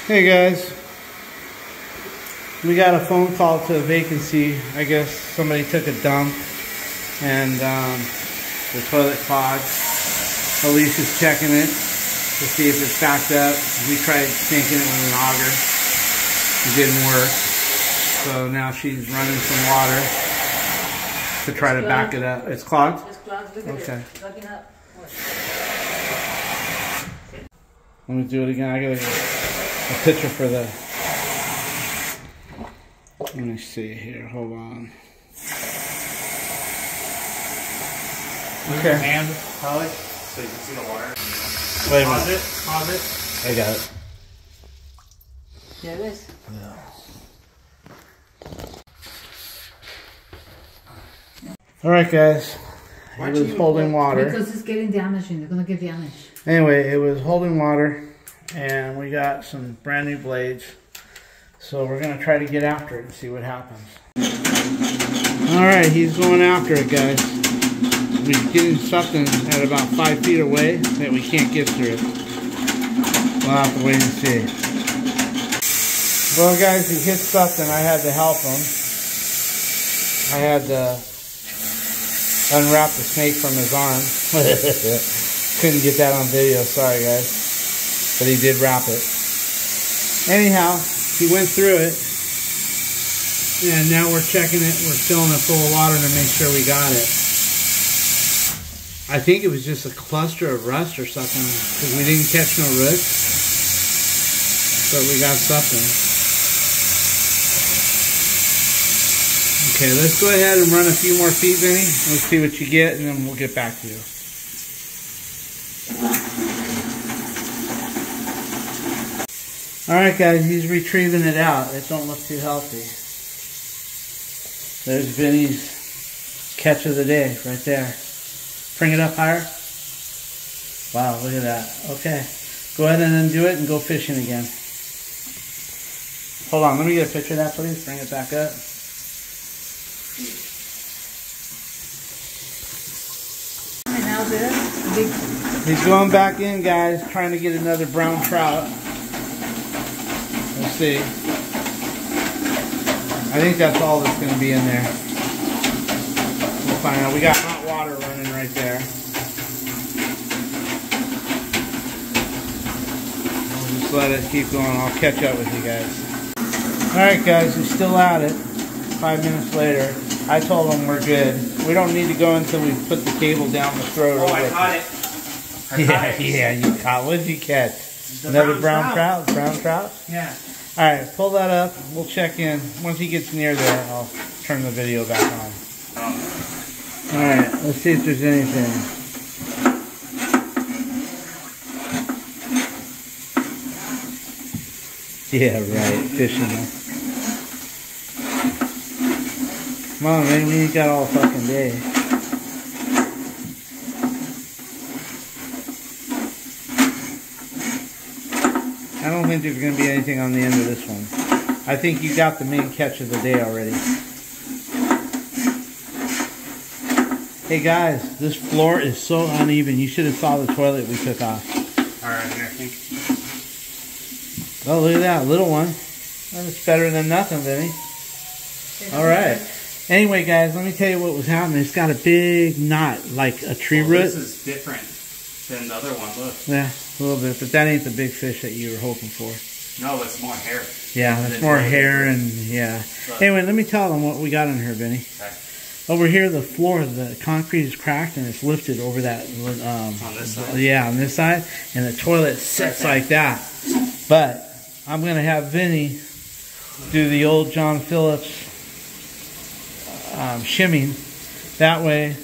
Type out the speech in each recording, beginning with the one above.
Hey guys, we got a phone call to a vacancy. I guess somebody took a dump and the toilet clogged. Alicia's checking it to see if it's backed up. We tried sinking it with an auger. It didn't work. So now she's running some water to try to back it up. It's clogged? It's clogged. Look at it. Clogging up. Let me do it again. I got a picture for the... Let me see here. Hold on. Move your hand, Holly, so you can see the water. Wait a minute. Pause it. I got it. There it is. Yeah. Alright guys. It was holding water. Because it's getting damaged and they're going to get damaged. Anyway, it was holding water and we got some brand new blades. So we're going to try to get after it and see what happens. Alright, he's going after it, guys. We're getting something at about 5 feet away that we can't get through. We'll have to wait and see. Well guys, he hit something. I had to help him. I had to unwrap the snake from his arm. Couldn't get that on video, sorry guys. But he did wrap it. Anyhow, he went through it. And now we're checking it. We're filling it full of water to make sure we got it. I think it was just a cluster of rust or something. Because we didn't catch no roots. But we got something. Okay, let's go ahead and run a few more feet, Vinny. Let's see what you get, and then we'll get back to you. Alright guys, he's retrieving it out. It don't look too healthy. There's Vinny's catch of the day right there. Bring it up higher. Wow, look at that. Okay, go ahead and undo it and go fishing again. Hold on, let me get a picture of that, please. Bring it back up. And now there, big. He's going back in, guys, trying to get another brown trout. Let's see. I think that's all that's going to be in there. We'll find out. We got hot water running right there. We'll just let it keep going. I'll catch up with you guys. Alright guys, we're still at it. 5 minutes later. I told him we're good. We don't need to go until we put the cable down the throat. Oh, I caught it. Yeah, you caught. What did you catch? Another brown trout? Brown trout? Yeah. Alright, pull that up. We'll check in. Once he gets near there, I'll turn the video back on. Alright, let's see if there's anything. Yeah, right. Fishing. Come on, man. We ain't got all fucking day. I don't think there's going to be anything on the end of this one. I think you got the main catch of the day already. Hey guys, this floor is so uneven. You should have saw the toilet we took off. Alright, here, I think. Oh, look at that. Little one. That's better than nothing, Vinny. Alright. Anyway, guys, let me tell you what was happening. It's got a big knot, like a tree root. This is different than the other one, look. Yeah, a little bit, but that ain't the big fish that you were hoping for. No, it's more hair. Yeah, that's more hair and, yeah. But anyway, let me tell them what we got in here, Vinny. Okay. Over here, the floor, the concrete is cracked and it's lifted over that. On this side? Yeah, on this side. And the toilet sits like that. But I'm going to have Vinny do the old John Phillips shimming. That way,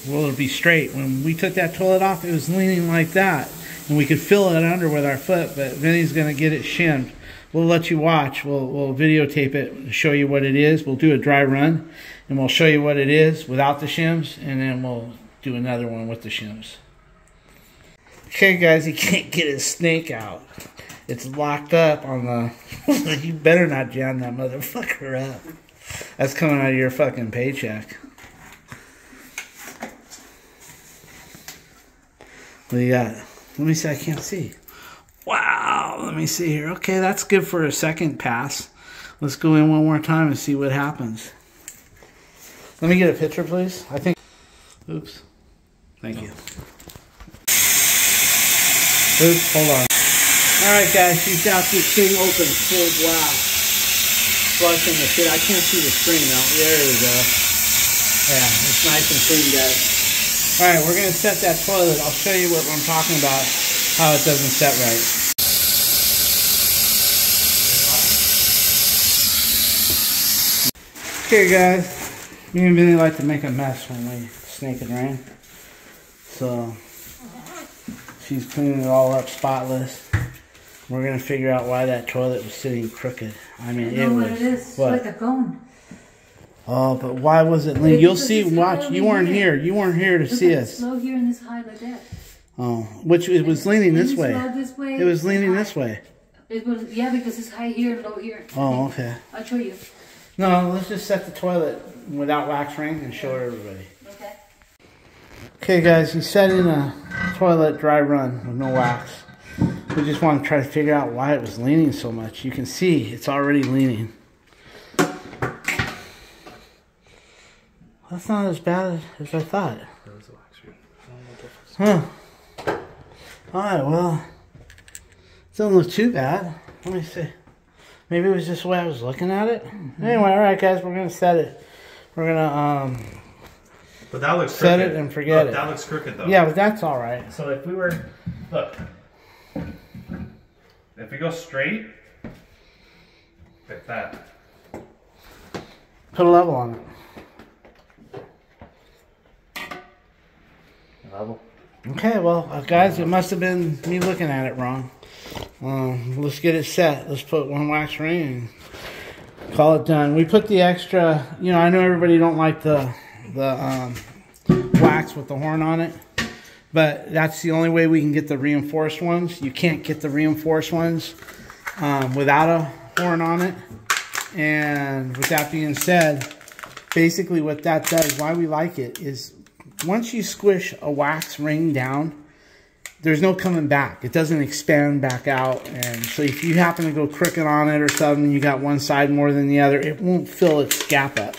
well, it'll be straight. When we took that toilet off, it was leaning like that. And we could fill it under with our foot, but Vinny's going to get it shimmed. We'll let you watch. We'll videotape it and show you what it is. We'll do a dry run, and we'll show you what it is without the shims, and then we'll do another one with the shims. Okay, guys, he can't get his snake out. It's locked up on the... You better not jam that motherfucker up. That's coming out of your fucking paycheck. What do you got? Let me see. I can't see. Wow, let me see here. Okay, that's good for a second pass. Let's go in one more time and see what happens. Let me get a picture, please. I think. Oops. Thank you. Oops, hold on. Alright, guys, she's got this thing open full blast. Flushing the shit. I can't see the screen now. There we go. Yeah, it's nice and clean, guys. Alright, we're going to set that toilet. I'll show you what I'm talking about, how it doesn't set right. Okay, guys. Me and Vinny like to make a mess when we snake and rain. So, she's cleaning it all up spotless. We're going to figure out why that toilet was sitting crooked. I mean, I know what it is. It's like a cone. Oh, but why was it leaning? You'll see, watch. You weren't here. You weren't here to see us. It's low here and this high like that. Oh, which it was leaning this way. This way. It was leaning this way. It was, yeah, because it's high here and low here. Oh, okay. I'll show you. No, let's just set the toilet without wax ring and show everybody. Okay. Okay, guys, you set in a toilet dry run with no wax. We just want to try to figure out why it was leaning so much. You can see it's already leaning. That's not as bad as I thought. Huh. Alright, well, it doesn't look too bad. Let me see. Maybe it was just the way I was looking at it. Anyway, alright, guys, we're going to set it. We're going to but that looks set crooked. it and forget it. That looks crooked, though. Yeah, but that's alright. So if we were, look, if we go straight, like that. Put a level on it. Level. Okay, well, guys, it must have been me looking at it wrong. Let's get it set. Let's put one wax ring and call it done. We put the extra, you know, I know everybody don't like the wax with the horn on it, but that's the only way we can get the reinforced ones. You can't get the reinforced ones without a horn on it. And with that being said, basically what that does, why we like it, is once you squish a wax ring down, there's no coming back. It doesn't expand back out. And so if you happen to go crooked on it or something, you got one side more than the other, it won't fill its gap up.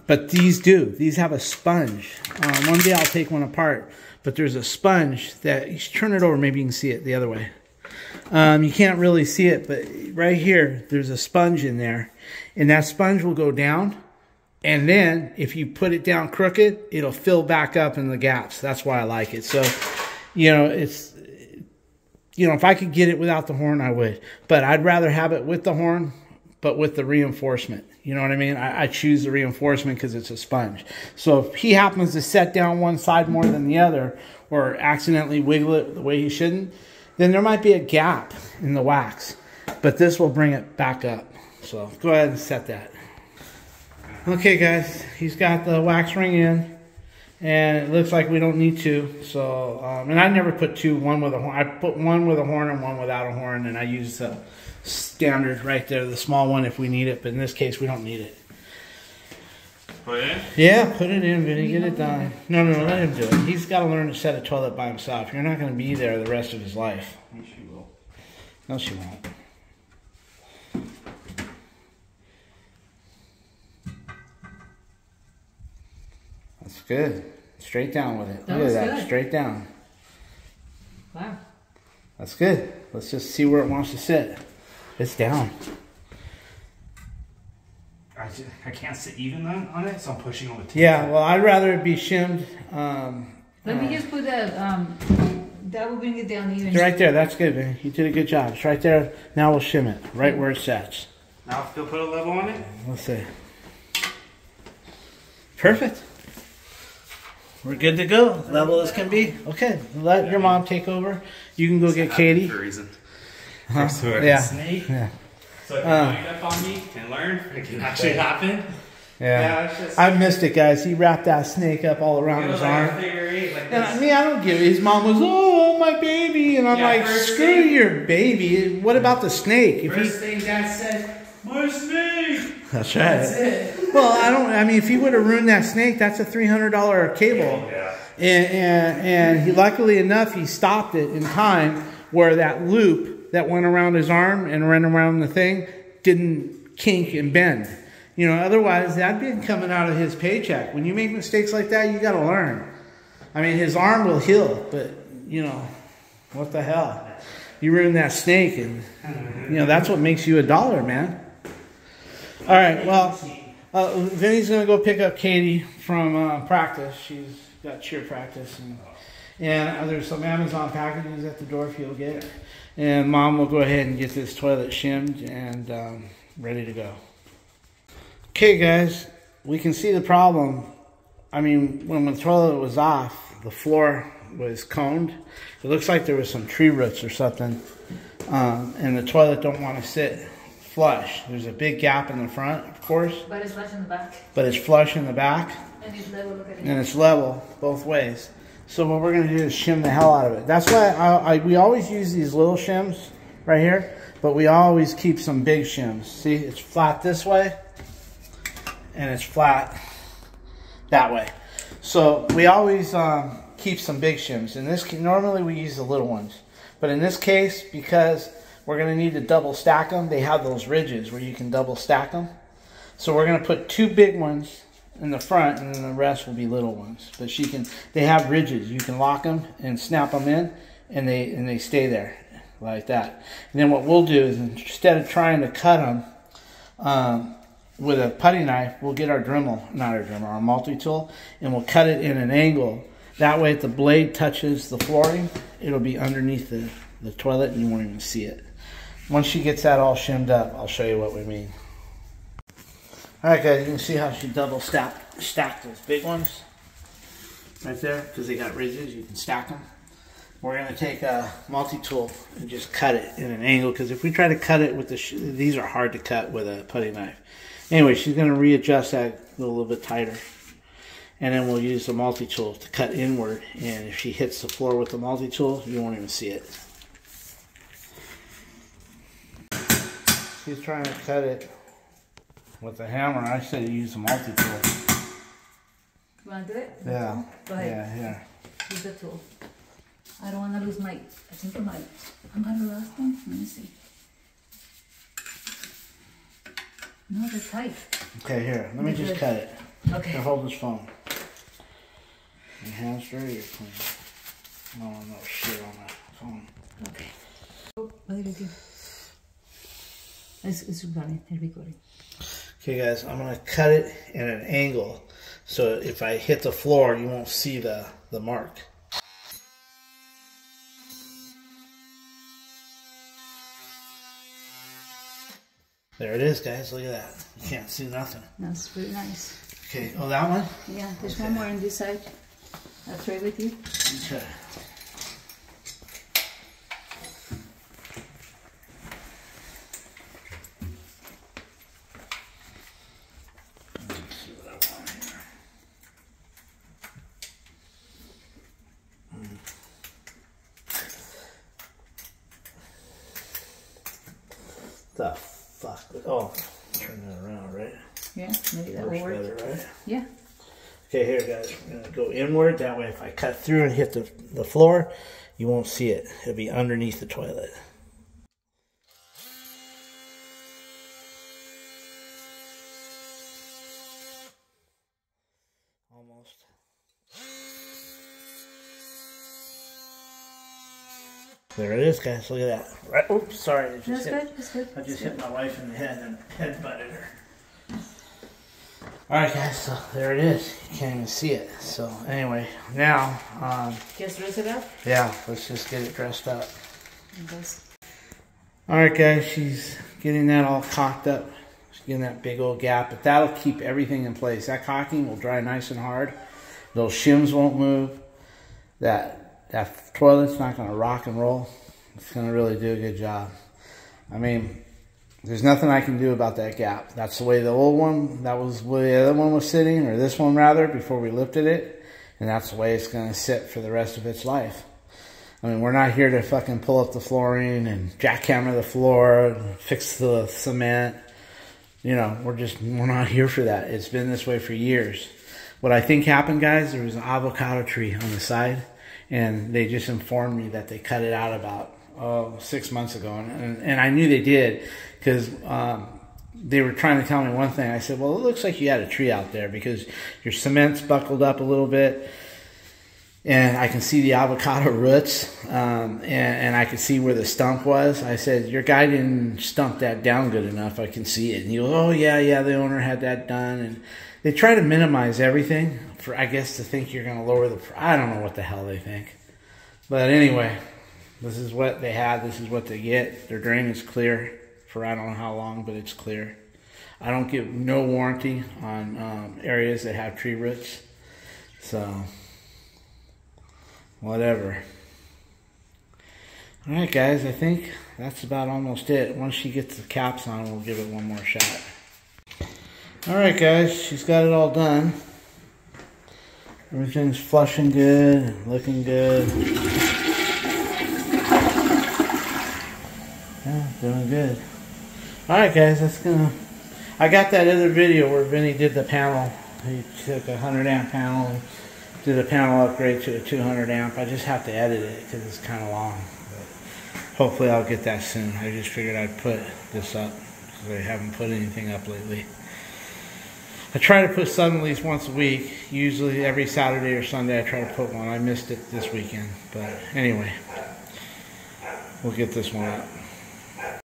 But these do. These have a sponge. One day I'll take one apart. But there's a sponge that, you should turn it over, maybe you can see it the other way. You can't really see it, but right here, there's a sponge in there. And that sponge will go down. And then, if you put it down crooked, it'll fill back up in the gaps. That's why I like it. So, you know, it's, you know, if I could get it without the horn, I would. But I'd rather have it with the horn, but with the reinforcement. You know what I mean? I choose the reinforcement because it's a sponge. So if he happens to set down one side more than the other, or accidentally wiggle it the way he shouldn't, then there might be a gap in the wax. But this will bring it back up. So go ahead and set that. Okay, guys, he's got the wax ring in, and it looks like we don't need two. So, and I never put two, one with a horn. I put one with a horn and one without a horn, and I use the standard right there, the small one if we need it. But in this case, we don't need it. Put it in? Yeah, put it in, Vinny. Get it done. No, let him do it. He's got to learn to set a toilet by himself. You're not going to be there the rest of his life. Yes, she will. No, she won't. That's good. Straight down with it. That Look at was that. good. Straight down. Wow. That's good. Let's just see where it wants to sit. It's down. I can't sit even on it, so I'm pushing on the table. Yeah, well, I'd rather it be shimmed. Let me just put that, that will bring it down even. It's right there. That's good, man. You did a good job. It's right there. Now we'll shim it. Right where it sets. Now I'll still put a level on it? Let's see. Perfect. We're good to go. Level as can be. Okay, let your mom take over. You can go get Katie. For a reason. Yeah. Snake. Yeah. So if you wind up on me and learn, it can actually happen. Yeah. It's just, I missed it, guys. He wrapped that snake up all around his arm. And I mean, I don't give it. His mom was, oh, my baby. And I'm like, screw your baby. What about the snake? If first thing Dad said, my snake. That's right. That's it. Well, I mean, if he would have ruined that snake, that's a $300 cable. Yeah. And he, luckily enough, he stopped it in time where that loop that went around his arm and ran around the thing didn't kink and bend. You know, otherwise that'd be coming out of his paycheck. When you make mistakes like that, you got to learn. I mean, his arm will heal, but you know, what the hell? You ruined that snake, and you know that's what makes you $1, man. All right, well, Vinny's gonna go pick up Katie from practice. She's got cheer practice, and there's some Amazon packages at the door if you'll get it. And Mom will go ahead and get this toilet shimmed and ready to go. Okay, guys, we can see the problem. I mean, when the toilet was off, the floor was coned. It looks like there was some tree roots or something, and the toilet don't want to sit flush. There's a big gap in the front, of course. But it's flush in the back. But it's flush in the back. And it's level, look at it. And it's level both ways. So what we're going to do is shim the hell out of it. That's why we always use these little shims right here, but we always keep some big shims. See, it's flat this way, and it's flat that way. So we always keep some big shims. In this, normally we use the little ones, but in this case, because we're going to need to double stack them, they have those ridges where you can double stack them. So we're going to put 2 big ones in the front, and then the rest will be little ones. But they have ridges. You can lock them and snap them in, and they stay there like that. And then what we'll do is, instead of trying to cut them with a putty knife, we'll get our our multi-tool, and we'll cut it in an angle. That way, if the blade touches the flooring, it'll be underneath the toilet, and you won't even see it. Once she gets that all shimmed up, I'll show you what we mean. Alright guys, you can see how she double stacked those big ones right there, because they got ridges, you can stack them. We're going to take a multi-tool and just cut it in an angle, because if we try to cut it with these are hard to cut with a putty knife. Anyway, she's going to readjust that a little bit tighter, and then we'll use the multi-tool to cut inward, and if she hits the floor with the multi-tool, you won't even see it. She's trying to cut it with a hammer. I said use a multi-tool. You want to do it? Yeah. Go ahead. Yeah, here. Use the tool. I don't want to lose my, I think I might have lost one. Let me see. No, they're tight. Okay, here. Let me just cut it. Okay. Here, hold this phone. Your hands dirty or clean? No shit on that phone. Okay. Oh, what did I do? It's recording. Okay guys, I'm going to cut it in an angle, so if I hit the floor, you won't see the mark. There it is, guys. Look at that. You can't see nothing. That's pretty nice. Okay, oh, that one? Yeah, there's one more on this side. I'll try with you. Okay. The fuck? Oh, turn that around, right? Yeah, maybe that will work. Better, right? Yeah. Okay, here, guys. We're gonna go inward. That way, if I cut through and hit the floor, you won't see it. It'll be underneath the toilet. Almost. There it is, guys. Look at that. Right. Oops, sorry. I just hit my wife in the head and head butted her. Alright, guys. So there it is. You can't even see it. So anyway, now. Just dress it up? Yeah, let's just get it dressed up. Alright, guys. She's getting that all cocked up. She's getting that big old gap. But that'll keep everything in place. That caulking will dry nice and hard. Those shims won't move. That toilet's not going to rock and roll. It's going to really do a good job. I mean, there's nothing I can do about that gap. That's the way the old one, that was the way the other one was sitting, or this one rather, before we lifted it. And that's the way it's going to sit for the rest of its life. I mean, we're not here to fucking pull up the flooring and jackhammer the floor and fix the cement. You know, we're not here for that. It's been this way for years. What I think happened, guys, there was an avocado tree on the side. And they just informed me that they cut it out about 6 months ago, and I knew they did because they were trying to tell me one thing. I said, well, it looks like you had a tree out there because your cement's buckled up a little bit, and I can see the avocado roots, and I could see where the stump was. I said, your guy didn't stump that down good enough. I can see it. And he goes, oh, yeah, the owner had that done. And they try to minimize everything for, I guess, to think you're going to lower the, I don't know what the hell they think. But anyway, this is what they had. This is what they get. Their drain is clear for I don't know how long, but it's clear. I don't give no warranty on areas that have tree roots. So, whatever. Alright guys, I think that's about almost it. Once she gets the caps on, we'll give it one more shot. Alright guys, she's got it all done. Everything's flushing good, looking good. Yeah, doing good. Alright guys, that's gonna... I got that other video where Vinny did the panel. He took a 100 amp panel and did a panel upgrade to a 200 amp. I just have to edit it because it's kind of long. But hopefully I'll get that soon. I just figured I'd put this up because I haven't put anything up lately. I try to put some at least once a week. Usually every Saturday or Sunday I try to put one. I missed it this weekend. But anyway, we'll get this one up.